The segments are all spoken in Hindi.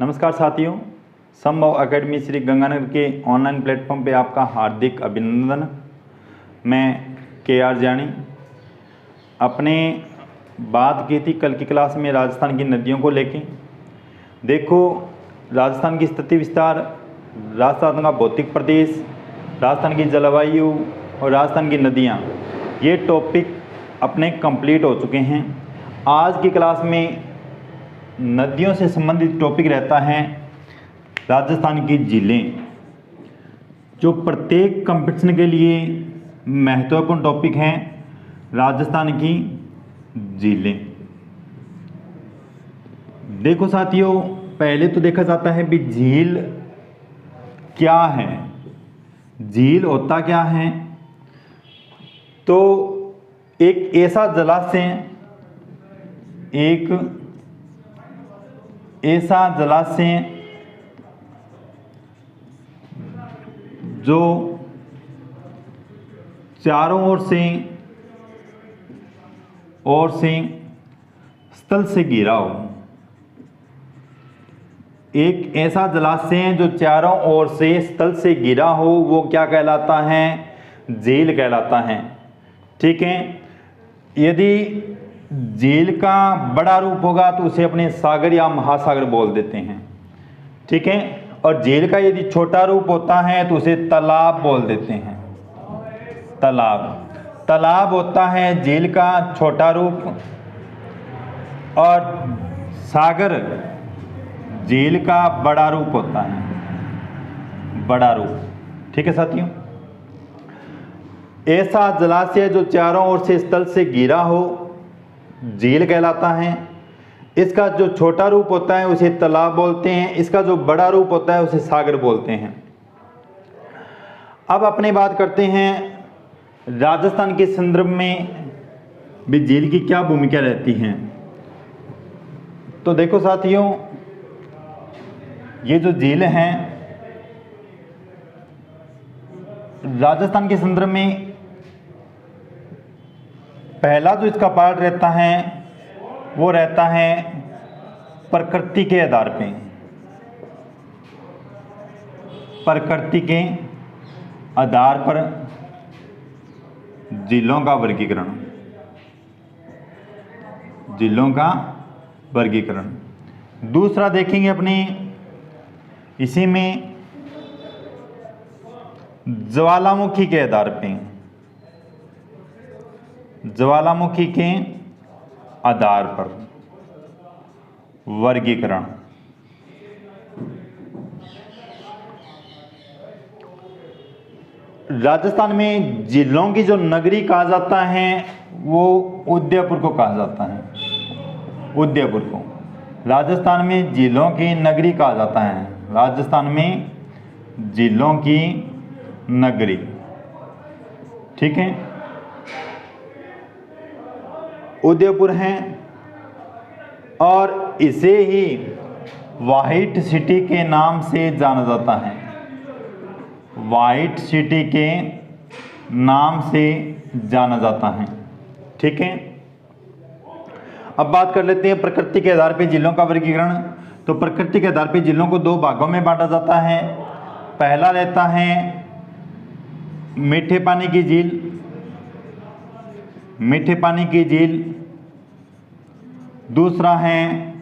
नमस्कार साथियों, संभव एकेडमी श्री गंगानगर के ऑनलाइन प्लेटफॉर्म पे आपका हार्दिक अभिनंदन। मैं KR जानी अपने बात की थी कल की क्लास में राजस्थान की नदियों को लेके। देखो, राजस्थान की स्थिति विस्तार, राजस्थान का भौतिक प्रदेश, राजस्थान की जलवायु और राजस्थान की नदियाँ, ये टॉपिक अपने कंप्लीट हो चुके हैं। आज की क्लास में नदियों से संबंधित टॉपिक रहता है राजस्थान की झीलें, जो प्रत्येक कंपटीशन के लिए महत्वपूर्ण टॉपिक हैं। राजस्थान की झीलें, देखो साथियों, पहले तो देखा जाता है भी झील क्या है, झील होता क्या है। तो एक ऐसा जलाशय, जो चारों ओर से स्थल से घिरा हो। एक ऐसा जलाशय जो चारों ओर से स्थल से घिरा हो, वो क्या कहलाता है? झील कहलाता है। ठीक है। यदि झील का बड़ा रूप होगा तो उसे अपने सागर या महासागर बोल देते हैं। ठीक है। और झील का यदि छोटा रूप होता है तो उसे तालाब बोल देते हैं। तालाब होता है झील का छोटा रूप, और सागर झील का बड़ा रूप होता है, बड़ा रूप। ठीक है साथियों, ऐसा जलाशय जो चारों ओर से स्थल से घिरा हो झील कहलाता है। इसका जो छोटा रूप होता है उसे तालाब बोलते हैं, इसका जो बड़ा रूप होता है उसे सागर बोलते हैं। अब अपनी बात करते हैं राजस्थान के संदर्भ में भी झील की क्या भूमिका रहती है। तो देखो साथियों, ये जो झील हैं राजस्थान के संदर्भ में, पहला जो इसका पार्ट रहता है वो रहता है प्रकृति के आधार पे। प्रकृति के आधार पर झीलों का वर्गीकरण, दूसरा देखेंगे अपने इसी में ज्वालामुखी के आधार पे, ज्वालामुखी के आधार पर वर्गीकरण। राजस्थान में झीलों की जो नगरी कहा जाता है वो उदयपुर को कहा जाता है। उदयपुर को राजस्थान में झीलों की नगरी कहा जाता है। राजस्थान में झीलों की नगरी। ठीक है, उदयपुर है, और इसे ही व्हाइट सिटी के नाम से जाना जाता है। व्हाइट सिटी के नाम से जाना जाता है। ठीक है। अब बात कर लेते हैं प्रकृति के आधार पर झीलों का वर्गीकरण। तो प्रकृति के आधार पर झीलों को दो भागों में बांटा जाता है। पहला रहता है मीठे पानी की झील, मीठे पानी की झील। दूसरा है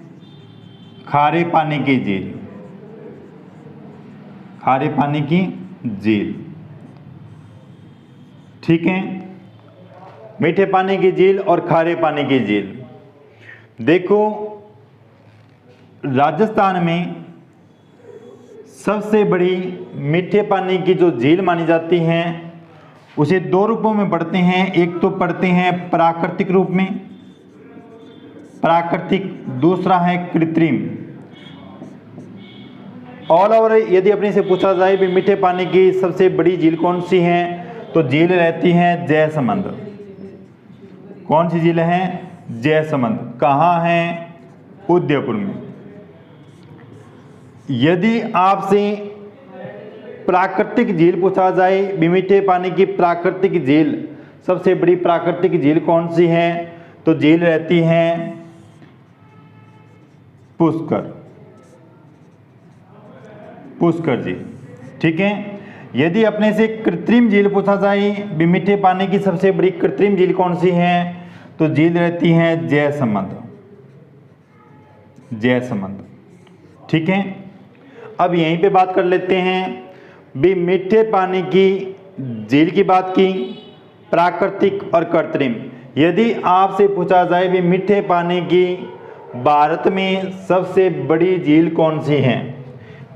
खारे पानी की झील, खारे पानी की झील। ठीक है, मीठे पानी की झील और खारे पानी की झील। देखो, राजस्थान में सबसे बड़ी मीठे पानी की जो झील मानी जाती है उसे दो रूपों में पढ़ते हैं। एक तो पढ़ते हैं प्राकृतिक रूप में, प्राकृतिक, दूसरा है कृत्रिम। ऑल ओवर यदि अपने से पूछा जाए भी मीठे पानी की सबसे बड़ी झील कौन सी है, तो झील रहती है जयसमंद। कौन सी झील है? जयसमंद। कहाँ है? उदयपुर में। यदि आपसे प्राकृतिक झील पूछा जाए, मीठे पानी की प्राकृतिक झील, सबसे बड़ी प्राकृतिक झील कौन सी है, तो झील रहती है पुष्कर। पुष्कर झील। ठीक है, यदि अपने से कृत्रिम झील पूछा जाए भी मीठे पानी की सबसे बड़ी कृत्रिम झील कौन सी है, तो झील रहती है जयसमंद। जयसमंद। ठीक है, अब यहीं पे बात कर लेते हैं भी मीठे पानी की झील की बात की, प्राकृतिक और कृत्रिम। यदि आपसे पूछा जाए भी मीठे पानी की भारत में सबसे बड़ी झील कौन सी है,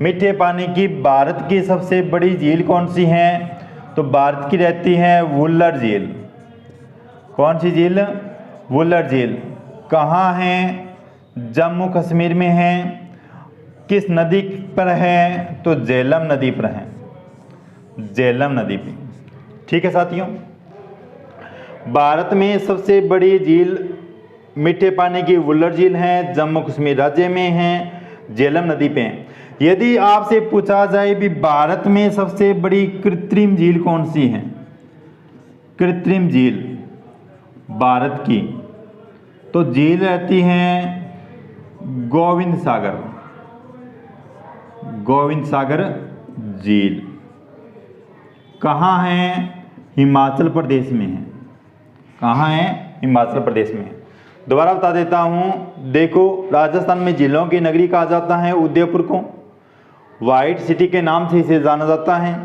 मीठे पानी की भारत की सबसे बड़ी झील कौन सी है, तो भारत की रहती है वुल्लर झील। कौन सी झील? वुल्लर झील। कहाँ है? जम्मू कश्मीर में है। किस नदी पर है, तो झेलम नदी पर है। झेलम नदी पे। ठीक है साथियों, भारत में सबसे बड़ी झील मीठे पानी की वुल्लर झील है, जम्मू कश्मीर राज्य में है, झेलम नदी पे है। यदि आपसे पूछा जाए भी भारत में सबसे बड़ी कृत्रिम झील कौन सी है, कृत्रिम झील भारत की, तो झील रहती है गोविंद सागर। गोविंद सागर झील कहाँ है? हिमाचल प्रदेश में है। कहाँ है? हिमाचल प्रदेश में है। दोबारा बता देता हूँ, देखो राजस्थान में झीलों की नगरी कहा जाता है उदयपुर को, वाइट सिटी के नाम से इसे जाना जाता है।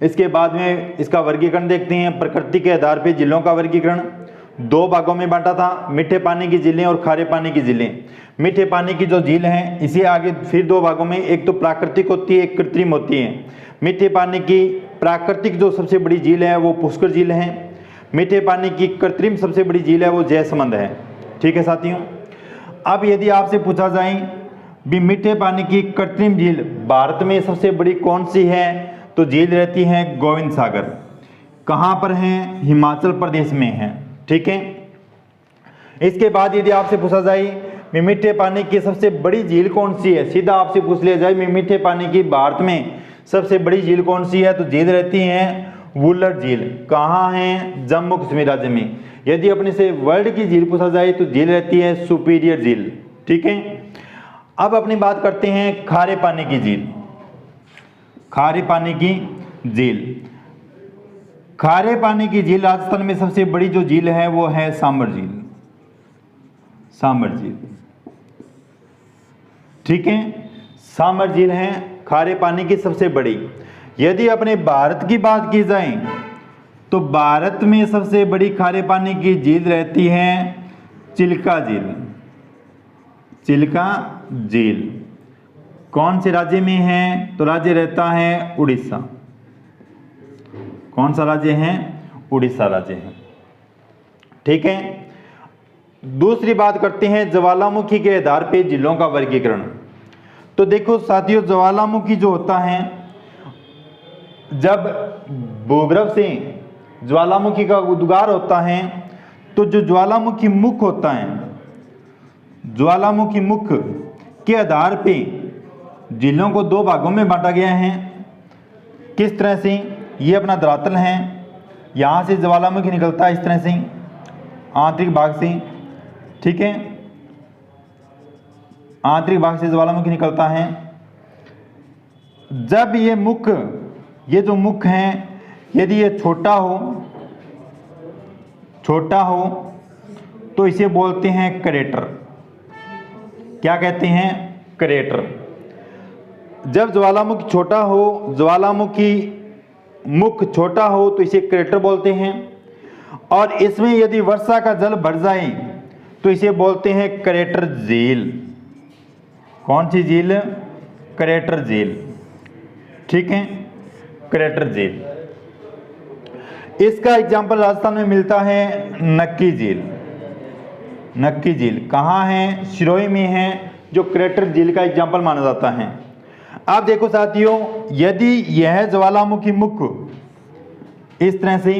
इसके बाद में इसका वर्गीकरण देखते हैं। प्रकृति के आधार पर झीलों का वर्गीकरण दो भागों में बांटा था, मीठे पानी की झीलें और खारे पानी की झीलें। मीठे पानी की जो झील है इसे आगे फिर दो भागों में, एक तो प्राकृतिक होती है, एक कृत्रिम होती है। मीठे पानी की प्राकृतिक जो सबसे बड़ी झील है वो पुष्कर झील है। मीठे पानी की कृत्रिम सबसे बड़ी झील है वो जयसमंद है। ठीक है साथियों, अब यदि आपसे पूछा जाए भी मीठे पानी की कृत्रिम झील भारत में सबसे बड़ी कौन सी है, तो झील रहती है गोविंद सागर। कहाँ पर है? हिमाचल प्रदेश में है। ठीक है, इसके बाद यदि आपसे पूछा जाए मीठे पानी की सबसे बड़ी झील कौन सी है, सीधा आपसे पूछ लिया जाए मीठे पानी की भारत में सबसे बड़ी झील कौन सी है, तो झील रहती है वुल्लर झील। कहाँ है? जम्मू कश्मीर राज्य में। यदि अपने से वर्ल्ड की झील पूछा जाए तो झील रहती है सुपीरियर झील। ठीक है, अब अपनी बात करते हैं खारे पानी की झील। खारे पानी की झील, खारे पानी की झील राजस्थान में सबसे बड़ी जो झील है वो है सांबर झील। सांबर झील। ठीक है, सांबर झील है खारे पानी की सबसे बड़ी। यदि अपने भारत की बात की जाए तो भारत में सबसे बड़ी खारे पानी की झील रहती है चिल्का झील। चिल्का झील कौन से राज्य में है, तो राज्य रहता है उड़ीसा। कौन सा राज्य है? उड़ीसा राज्य है। ठीक है, दूसरी बात करते हैं ज्वालामुखी के आधार पे झीलों का वर्गीकरण। तो देखो साथियों, ज्वालामुखी जो होता है, जब भूगर्भ से ज्वालामुखी का उद्गार होता है तो जो ज्वालामुखी मुख होता है, ज्वालामुखी मुख के आधार पे झीलों को दो भागों में बांटा गया है। किस तरह से? ये अपना धरातल है, यहाँ से ज्वालामुखी निकलता है इस तरह से आंतरिक भाग से। ठीक है, आंतरिक भाग से ज्वालामुखी निकलता है। जब ये मुख, ये जो मुख है, यदि ये छोटा हो तो इसे बोलते हैं क्रेटर। क्या कहते हैं? क्रेटर। जब ज्वालामुखी छोटा हो, ज्वालामुखी मुख छोटा हो तो इसे क्रेटर बोलते हैं। और इसमें यदि वर्षा का जल भर जाए तो इसे बोलते हैं क्रेटर झील। कौन सी झील? क्रेटर झील। ठीक है, क्रेटर झील। इसका एग्जाम्पल राजस्थान में मिलता है नक्की झील। नक्की झील कहाँ है? सिरोही में है, जो क्रेटर झील का एग्जाम्पल माना जाता है। आप देखो साथियों, यदि यह ज्वालामुखी मुख इस तरह से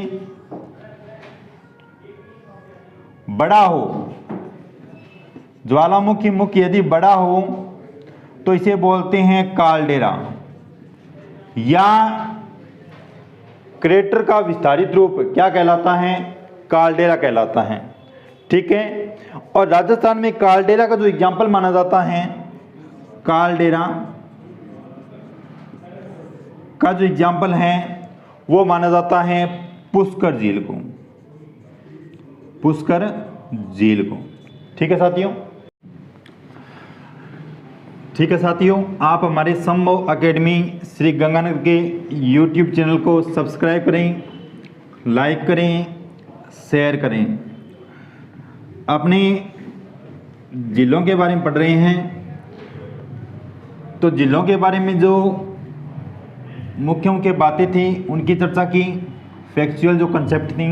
बड़ा हो, ज्वालामुखी मुख यदि बड़ा हो तो इसे बोलते हैं कालडेरा, या क्रेटर का विस्तारित रूप क्या कहलाता है? कालडेरा कहलाता है। ठीक है, और राजस्थान में कालडेरा का जो एग्जाम्पल माना जाता है, कालडेरा का जो एग्जाम्पल है वो माना जाता है पुष्कर झील को, पुष्कर झील को। ठीक है साथियों, ठीक है साथियों, आप हमारे संभव एकेडमी श्री गंगानगर के YouTube चैनल को सब्सक्राइब करें, लाइक करें, शेयर करें। अपने जिलों के बारे में पढ़ रहे हैं तो जिलों के बारे में जो मुख्य मुख्य बातें थी उनकी चर्चा की, फैक्चुअल जो कंसेप्ट थी।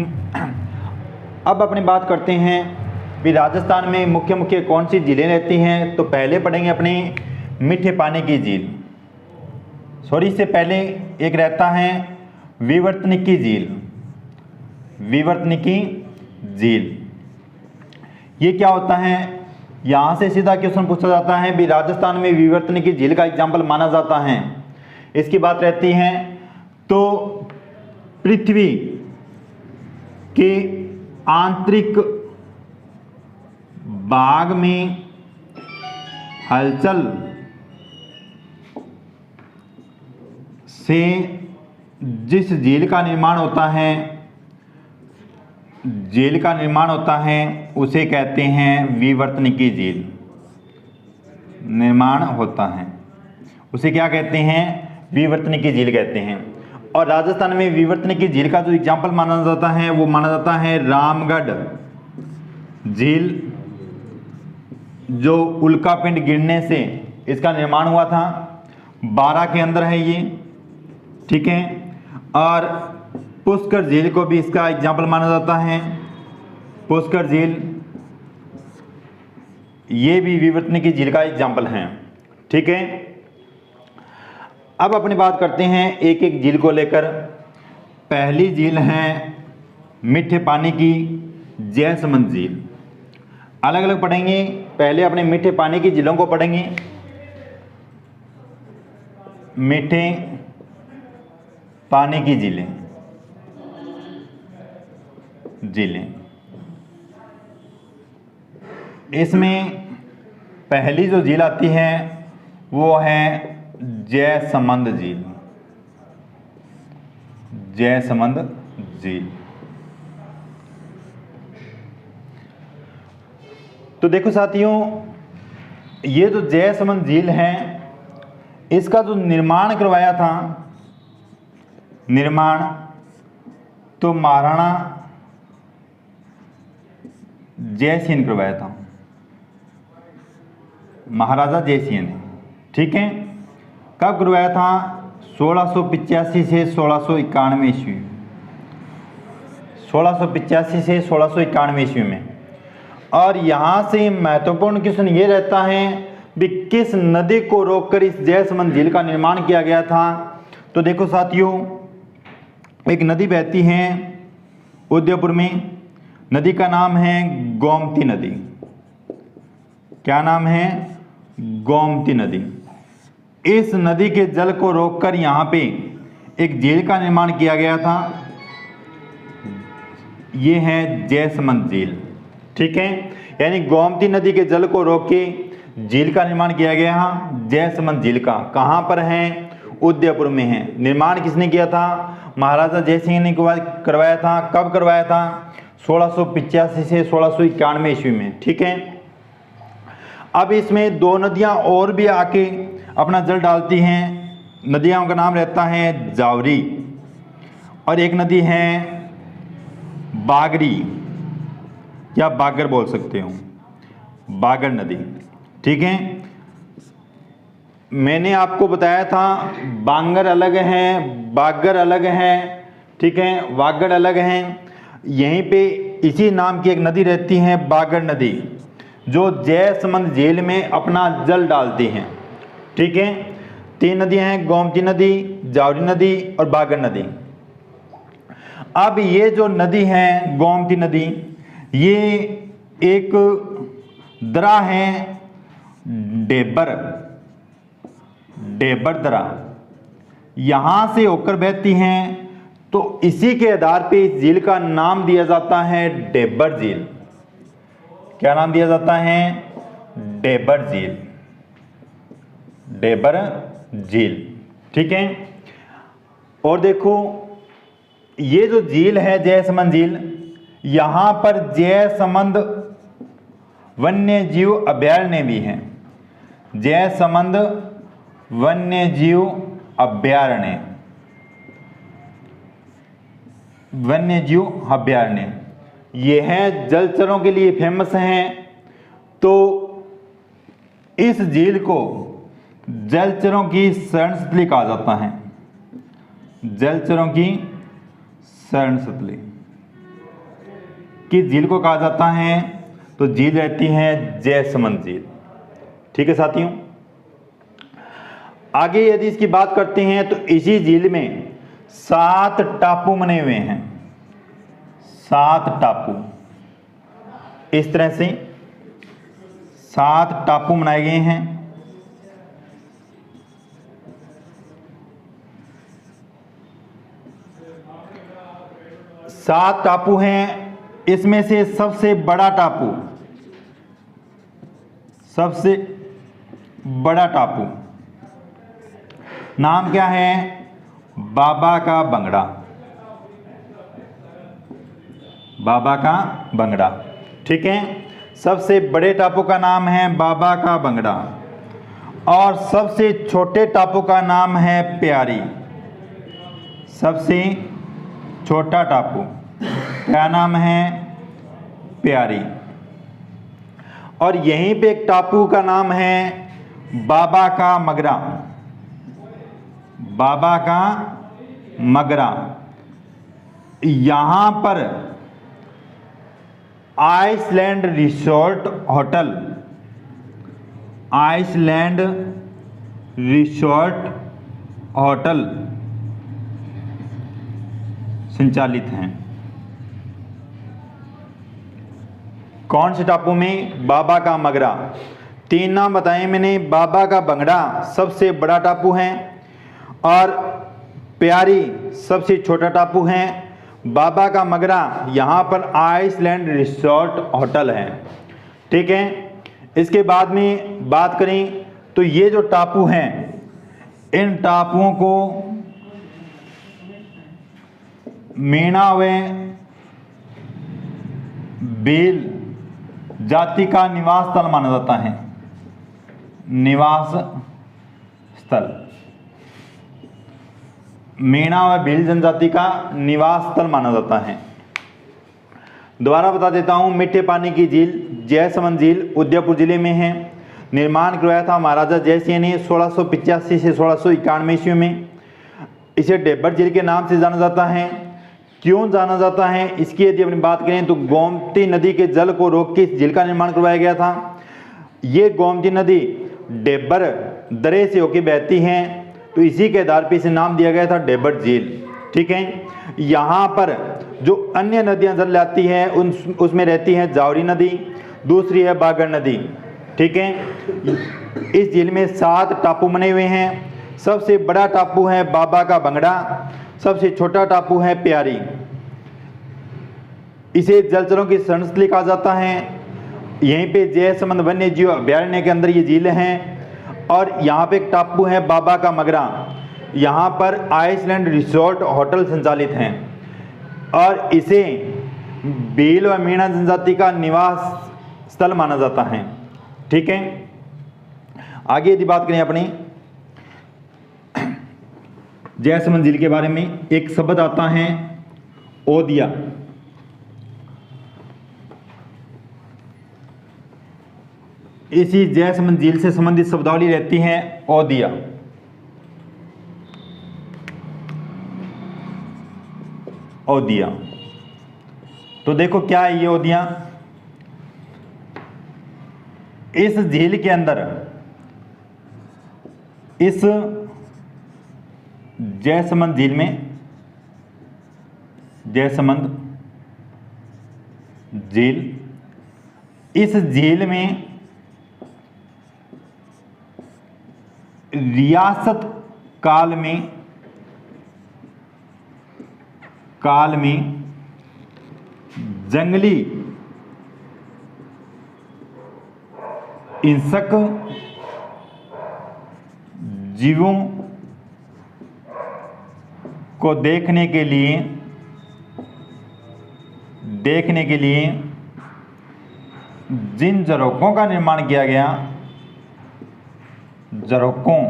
अब अपनी बात करते हैं कि राजस्थान में मुख्य मुख्य कौन सी झीलें रहती हैं। तो पहले पढ़ेंगे अपने मीठे पानी की झील, सॉरी इससे पहले एक रहता है विवर्तनिकी झील, विवर्तनिकी झील। ये क्या होता है, यहाँ से सीधा क्वेश्चन पूछा जाता है भी राजस्थान में विवर्तनिकी झील का एग्जाम्पल माना जाता है। इसकी बात रहती है तो पृथ्वी के आंतरिक भाग में हलचल से जिस झील का निर्माण होता है, झील का निर्माण होता है उसे कहते हैं विवर्तनिकी झील। निर्माण होता है उसे क्या कहते हैं, विवर्तनिकी झील कहते हैं। और राजस्थान में विवर्तनिकी झील का जो एग्जाम्पल माना जाता है वो माना जाता है रामगढ़ झील, जो उल्कापिंड गिरने से इसका निर्माण हुआ था, 12 के अंदर है ये। ठीक है, और पुष्कर झील को भी इसका एग्जाम्पल माना जाता है। पुष्कर झील ये भी विवर्तनिकी झील का एग्जाम्पल है। ठीक है, अब अपनी बात करते हैं एक एक झील को लेकर। पहली झील है मीठे पानी की जयसमंद झील। अलग अलग पढ़ेंगे, पहले अपने मीठे पानी की झीलों को पढ़ेंगे। मीठे पानी की झीलें, झीलें इसमें पहली जो झील आती है वो है जयसमंद झील, जयसमंद झील। तो देखो साथियों, ये जो जयसमंद झील है इसका जो निर्माण करवाया था, निर्माण तो महाराणा जयसिंह ने करवाया था, महाराजा जयसिंह ने। ठीक है, कब करवाया था, 1685 से 1691 ईस्वी, 1685 से 1691 ईस्वी में। और यहाँ से महत्वपूर्ण क्वेश्चन ये रहता है कि किस नदी को रोककर इस जयसमंद झील का निर्माण किया गया था। तो देखो साथियों, एक नदी बहती है उदयपुर में, नदी का नाम है गोमती नदी। क्या नाम है, गोमती नदी। इस नदी के जल को रोककर यहाँ पे एक झील का निर्माण किया गया था, ये है जयसमंद झील। ठीक है, यानी गोमती नदी के जल को रोक के झील का निर्माण किया गया है, जयसमंद झील का। कहाँ पर है, उदयपुर में है। निर्माण किसने किया था, महाराजा जयसिंह ने करवाया था। कब करवाया था, 1685 से 1691 ईस्वी में। ठीक है, अब इसमें दो नदियां और भी आके अपना जल डालती हैं। नदियों का नाम रहता है जावरी और एक नदी है बागरी या बागर बोल सकते हो, बागर नदी। ठीक है, मैंने आपको बताया था बांगर अलग है, बागर अलग है। ठीक है, वागड़ अलग है। यहीं पे इसी नाम की एक नदी रहती है बागर नदी, जो जयसमंद झील में अपना जल डालती हैं। ठीक है, 3 नदियां हैं, गोमती नदी, जावरी नदी और बागर नदी। अब ये जो नदी है गोमती नदी, ये एक दरा है डेबर, डेबर दरा, यहां से होकर बहती हैं। तो इसी के आधार पे इस झील का नाम दिया जाता है डेबर झील। क्या नाम दिया जाता है, डेबर झील, डेबर झील। ठीक है, और देखो ये जो झील है जयसमंद झील, यहां पर जयसमंद वन्य जीव अभयारण्य भी है। जयसमंद वन्य जीव अभयारण्य, वन्य जीव अभयारण्य, यह जलचरों के लिए फेमस हैं। तो इस झील को जलचरों की शरणस्थली कहा जाता है। जलचरों की शरणस्थली किस झील को कहा जाता है? तो झील रहती है जयसमंद झील। ठीक है साथियों, आगे यदि इसकी बात करते हैं तो इसी झील में 7 टापू बने हुए हैं। 7 टापू, इस तरह से 7 टापू बनाए गए हैं। सात टापू हैं, इसमें से सबसे बड़ा टापू, सबसे बड़ा टापू नाम क्या है? बाबा का बंगड़ा। बाबा का बंगड़ा, ठीक है। सबसे बड़े टापू का नाम है बाबा का बंगड़ा और सबसे छोटे टापू का नाम है प्यारी। सबसे छोटा टापू क्या नाम है? प्यारी। और यहीं पे एक टापू का नाम है बाबा का मगरा। बाबा का मगरा, यहां पर Iceland resort hotel, Iceland resort hotel संचालित हैं। कौन से टापू में? बाबा का मगरा। 3 नाम बताए मैंने। बाबा का बंगड़ा सबसे बड़ा टापू है और प्यारी सबसे छोटा टापू है। बाबा का मगरा यहाँ पर आइसलैंड रिसोर्ट होटल है। ठीक है, इसके बाद में बात करें तो ये जो टापू हैं, इन टापुओं को मीना व बेल जाति का निवास स्थल माना जाता है। निवास स्थल, मीना व भील जनजाति का निवास स्थल माना जाता है। दोबारा बता देता हूं, मीठे पानी की झील जयसमंद झील उदयपुर जिले में है। निर्माण करवाया था महाराजा जयसिंह ने 1685 से 1691 ईस्वी में। इसे डेब्बर झील के नाम से जाना जाता है। क्यों जाना जाता है इसकी यदि अपनी बात करें तो गोमती नदी के जल को रोक के इस झील का निर्माण करवाया गया था। ये गोमती नदी डेब्बर दरे से होकर बहती है, तो इसी के आधार पर इसे नाम दिया गया था डेब्बर झील। ठीक है, यहाँ पर जो अन्य नदियाँ जल लाती है उसमें रहती है जावरी नदी, दूसरी है बागर नदी। ठीक है, इस झील में 7 टापू बने हुए हैं। सबसे बड़ा टापू है बाबा का बंगड़ा, सबसे छोटा टापू है प्यारी। इसे जलचरों की शरणस्थली कहा जाता है। यहीं पे जयसमंद वन्य जीव अभयारण्य के अंदर ये झील है। और यहाँ पे एक टापू है बाबा का मगरा, यहाँ पर आइसलैंड रिसोर्ट होटल संचालित हैं और इसे भील व मीणा जनजाति का निवास स्थल माना जाता है। ठीक है, आगे यदि बात करें अपनी जयसमंद झील के बारे में, एक शब्द आता है ओदिया। इसी जयसमंद झील से संबंधित शब्दावली रहती है ओदिया। ओदिया, तो देखो क्या है ये ओदिया। इस झील के अंदर, इस जयसमंद झील में, जयसमंद झील, इस झील में रियासत काल में जंगली हिंसक जीवों को देखने के लिए जिन झरोकों का निर्माण किया गया, झरोकों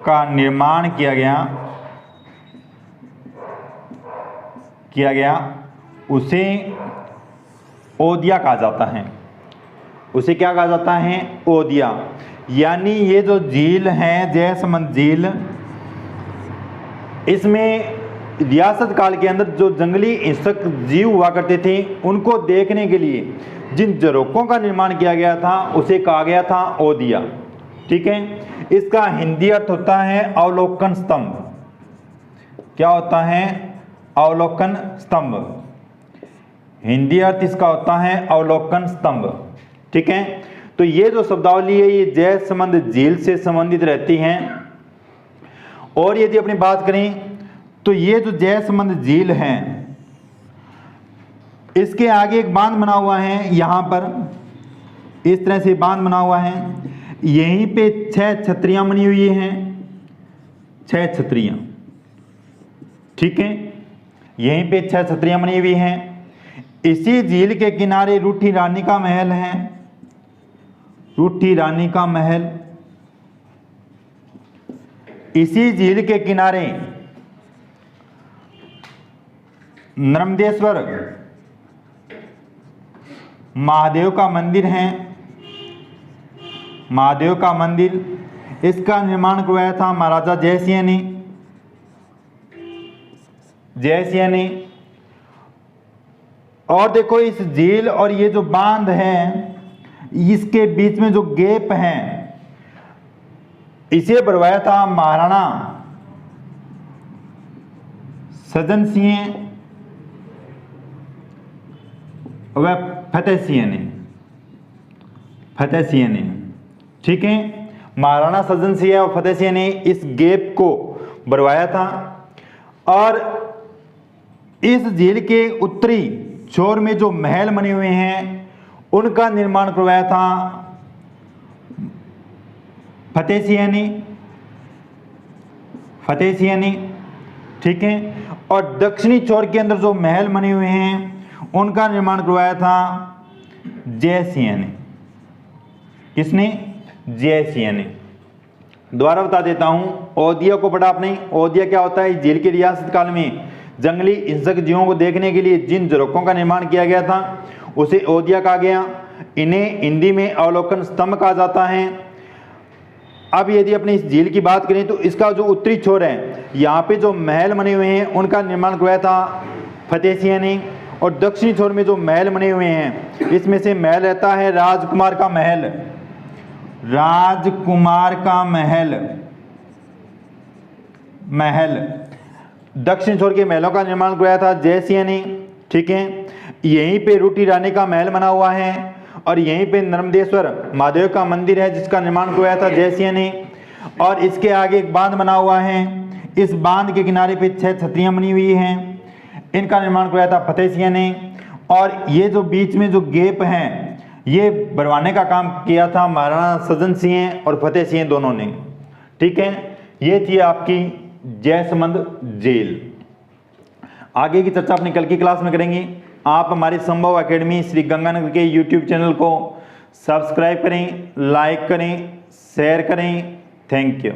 का निर्माण किया गया उसे ओदिया कहा जाता है। उसे क्या कहा जाता है? ओदिया। यानी ये जो झील है, जयसमंद झील, इसमें रियासत काल के अंदर जो जंगली हिंसक जीव हुआ करते थे, उनको देखने के लिए जिन झरोकों का निर्माण किया गया था उसे कहा गया था ओदिया। ठीक है। इसका हिंदी अर्थ होता है अवलोकन स्तंभ। क्या होता है? अवलोकन स्तंभ। हिंदी अर्थ इसका होता है अवलोकन स्तंभ। ठीक है। तो ये जो शब्दावली है ये जयसमंद झील से संबंधित रहती हैं। और यदि अपनी बात करें तो ये जो जयसमंद झील है, इसके आगे एक बांध बना हुआ है। यहां पर इस तरह से बांध बना हुआ है। यहीं पे 6 छतरियां बनी हुई हैं, 6 छतरियां। ठीक है। यहीं पे 6 छतरियां बनी हुई हैं। इसी झील के किनारे रूठी रानी का महल है। रूठी रानी का महल। इसी झील के किनारे नर्मदेश्वर महादेव का मंदिर है। महादेव का मंदिर, इसका निर्माण करवाया था महाराजा जयसिंह ने। और देखो इस झील और ये जो बांध है, इसके बीच में जो गैप है, इसे भरवाया था महाराणा सज्जन सिंह व फतेह सिंह ने। ठीक है। महाराणा सज्जन सिंह और फतेह सिंह ने इस गैप को भरवाया था। और इस झील के उत्तरी छोर में जो महल बने हुए हैं, उनका निर्माण करवाया था फतेह सिंह ने। ठीक है। और दक्षिणी छोर के अंदर जो महल बने हुए हैं, उनका निर्माण करवाया था जयसिंह ने। किसने? जयसिंह ने। दोबारा बता देता हूं, ओदिया को पढ़ा आपने। ओदिया क्या होता है? झील के रियासत काल में जंगली हिंसक जीवों को देखने के लिए जिन झरोकों का निर्माण किया गया था उसे ओदिया कहा गया। इन्हें हिंदी में अवलोकन स्तंभ कहा जाता है। अब यदि अपने इस झील की बात करें तो इसका जो उत्तरी छोर है, यहाँ पे जो महल बने हुए हैं, उनका निर्माण करवाया था फतेह सिंह ने। और दक्षिणी छोर में जो महल बने हुए हैं, इसमें से महल रहता है राजकुमार का महल। राजकुमार का महल। दक्षिण छोर के महलों का निर्माण करवाया था जयसिंह ने। ठीक है। यहीं पे रूठी रानी का महल बना हुआ है और यहीं पे नर्मदेश्वर महादेव का मंदिर है, जिसका निर्माण करवाया था जयसिंह ने। और इसके आगे एक बांध बना हुआ है। इस बांध के किनारे पे 6 छतरियां बनी हुई हैं, इनका निर्माण करवाया था फतेह सिंह ने। और ये जो बीच में जो गैप है, ये भरवाने का काम किया था महाराणा सज्जन सिंह और फतेह सिंह दोनों ने। ठीक है। ये थी आपकी जयसमंद झील। आगे की चर्चा अपनी कल की क्लास में करेंगे। आप हमारी संभव एकेडमी श्री गंगानगर के यूट्यूब चैनल को सब्सक्राइब करें, लाइक करें, शेयर करें। Thank you.